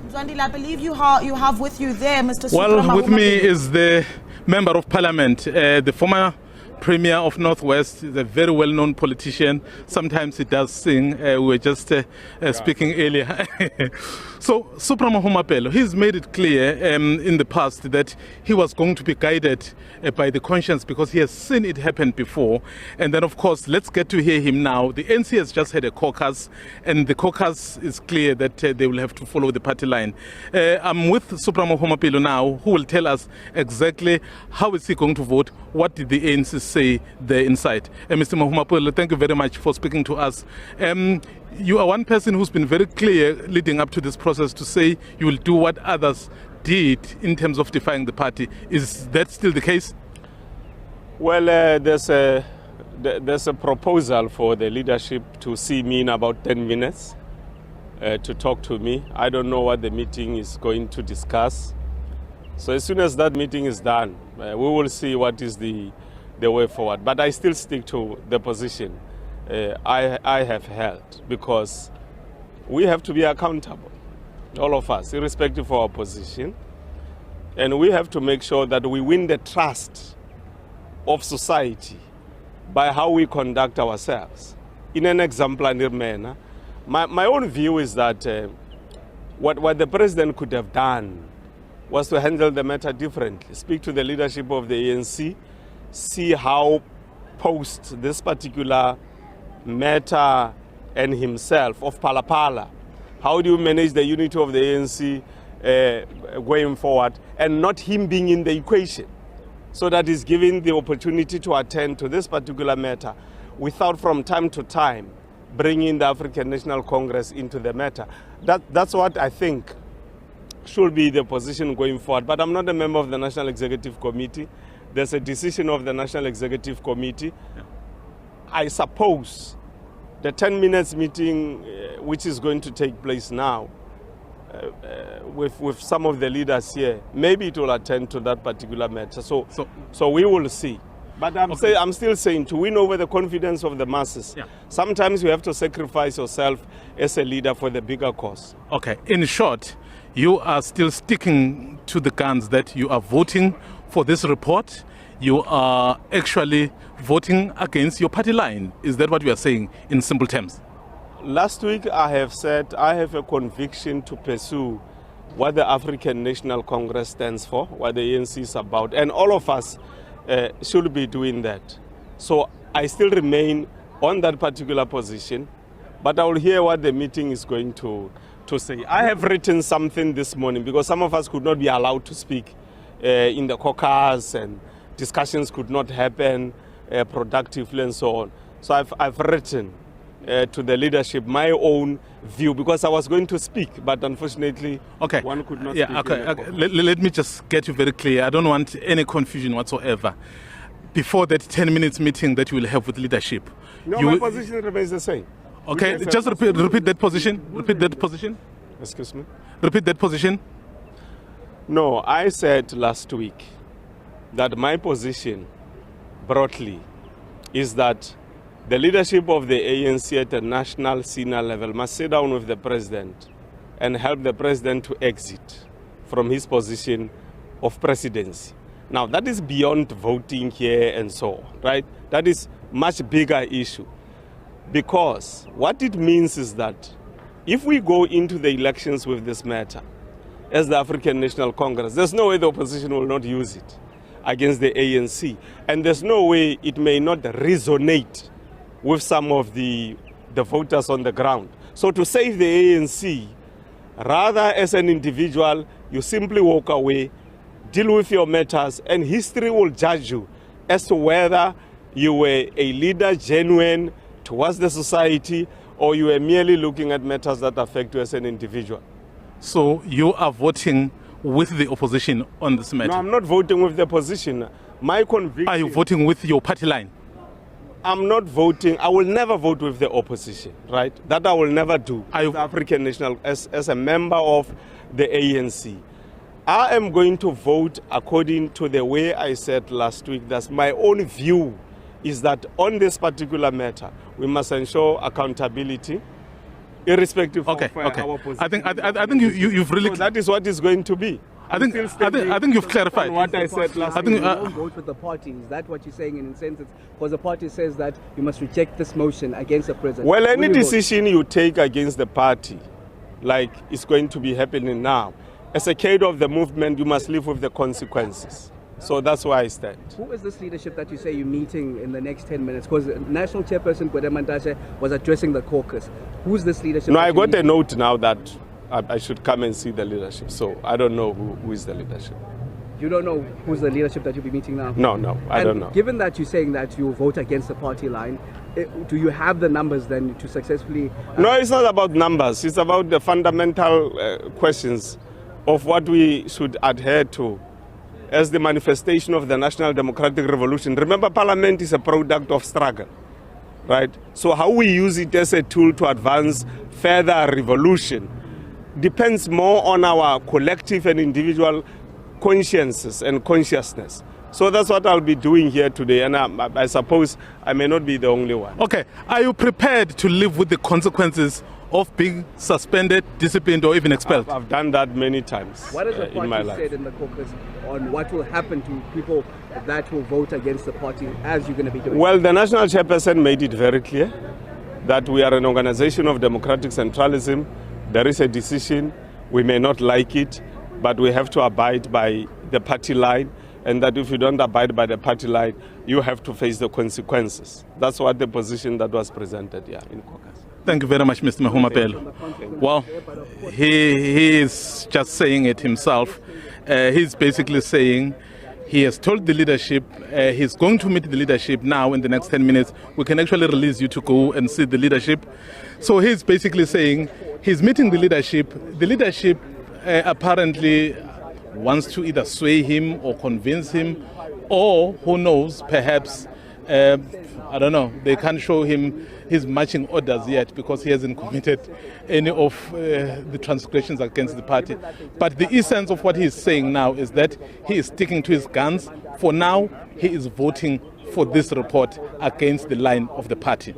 Mzwandile, I believe you have with you there Mr. Supra Mahumapelo. Well, with me is the Member of Parliament, the former Premier of Northwest, is a very well-known politician. Sometimes he does sing. We were just speaking earlier. So, Supra Mahumapelo, he's made it clear in the past that he was going to be guided by the conscience because he has seen it happen before. And then, of course, let's get to hear him now. The NC has just had a caucus, and the caucus is clear that they will have to follow the party line. I'm with Supra Mahumapelo now, who will tell us exactly how is he going to vote, what did the ANC say there inside. Mr. Mahumapelo, thank you very much for speaking to us. You are one person who's been very clear leading up to this process to say you will do what others did in terms of defying the party. Is that still the case? Well, there's a proposal for the leadership to see me in about 10 minutes to talk to me. I don't know what the meeting is going to discuss. So as soon as that meeting is done, we will see what is the way forward. But I still stick to the position I have held, because we have to be accountable, all of us, irrespective of our position. And we have to make sure that we win the trust of society by how we conduct ourselves in an exemplary manner. My own view is that what the president could have done was to handle the matter differently, speak to the leadership of the ANC, see how post this particular matter and himself of Phala Phala, how do you manage the unity of the ANC going forward, and not him being in the equation, so that he's given the opportunity to attend to this particular matter without from time to time bringing the African National Congress into the matter. That's what I think should be the position going forward. But I'm not a member of the National Executive Committee. There's a decision of the National Executive Committee. Yeah. I suppose the 10 minutes meeting, which is going to take place now, with some of the leaders here, maybe it will attend to that particular matter. So we will see. But I'm still saying, to win over the confidence of the masses, yeah, sometimes you have to sacrifice yourself as a leader for the bigger cause. Okay. In short, you are still sticking to the guns that you are voting for this report. You are actually voting against your party line. Is that what you are saying in simple terms? Last week I have said I have a conviction to pursue what the African National Congress stands for, what the ANC is about, and all of us should be doing that. So I still remain on that particular position, but I will hear what the meeting is going to say. I have written something this morning because some of us could not be allowed to speak in the caucus, and discussions could not happen productively and so on. So I've written to the leadership my own view, because I was going to speak, but unfortunately one could not speak. Okay. Let me just get you very clear. I don't want any confusion whatsoever. Before that 10 minutes meeting that you will have with leadership, my position remains the same. Okay, just repeat that position. Repeat that position. Excuse me? Repeat that position. No, I said last week that my position, broadly, is that the leadership of the ANC at the national senior level must sit down with the president and help the president to exit from his position of presidency. Now, that is beyond voting here and so on, right? That is much bigger issue. Because what it means is that if we go into the elections with this matter as the African National Congress, there's no way the opposition will not use it against the ANC. And there's no way it may not resonate with some of the voters on the ground. So to save the ANC, rather as an individual, you simply walk away, deal with your matters, and history will judge you as to whether you were a leader genuine towards the society, or you are merely looking at matters that affect you as an individual. So you are voting with the opposition on this matter? No, I'm not voting with the opposition. My conviction... Are you voting with your party line? I'm not voting. I will never vote with the opposition, right? That I will never do. As African National, as a member of the ANC. I am going to vote according to the way I said last week. That's my own view, is that on this particular matter, we must ensure accountability, irrespective Okay, of okay. our position. I think you've really. So that is what is going to be. I think you've clarified. On what I said last I think you won't vote with the party. Is that what you're saying in a sense? Because the party says that you must reject this motion against the president. Well, any Will you vote? decision you take against the party, like it's going to be happening now, as a cadre of the movement, you must live with the consequences. So that's why I stand. Who is this leadership that you say you're meeting in the next 10 minutes? Because National Chairperson Gwede Mantashe was addressing the caucus. Who's this leadership? No, that I you're got a meeting? note now that I should come and see the leadership. So I don't know who is the leadership. You don't know who's the leadership that you'll be meeting now? No, I don't know. Given that you're saying that you'll vote against the party line, do you have the numbers then to successfully... No, it's not about numbers. It's about the fundamental questions of what we should adhere to as the manifestation of the National Democratic Revolution. Remember, Parliament is a product of struggle, right? So how we use it as a tool to advance further revolution depends more on our collective and individual consciences and consciousness. So that's what I'll be doing here today, and I suppose I may not be the only one. Okay, are you prepared to live with the consequences of being suspended, disciplined, or even expelled? I've done that many times What has the in my party life. said in the caucus on what will happen to people that will vote against the party as you're going to be doing? Well, the national chairperson made it very clear that we are an organization of democratic centralism. There is a decision. We may not like it, but we have to abide by the party line, and that if you don't abide by the party line, you have to face the consequences. That's what the position that was presented here in caucus. Thank you very much, Mr. Mahumapelo. Well, he is just saying it himself. He's basically saying he has told the leadership he's going to meet the leadership now in the next 10 minutes. We can actually release you to go and see the leadership. So he's basically saying he's meeting the leadership. The leadership apparently wants to either sway him or convince him, or who knows, perhaps, I don't know, they can't show him his marching orders yet because he hasn't committed any of the transgressions against the party. But the essence of what he's saying now is that he is sticking to his guns. For now, he is voting for this report against the line of the party.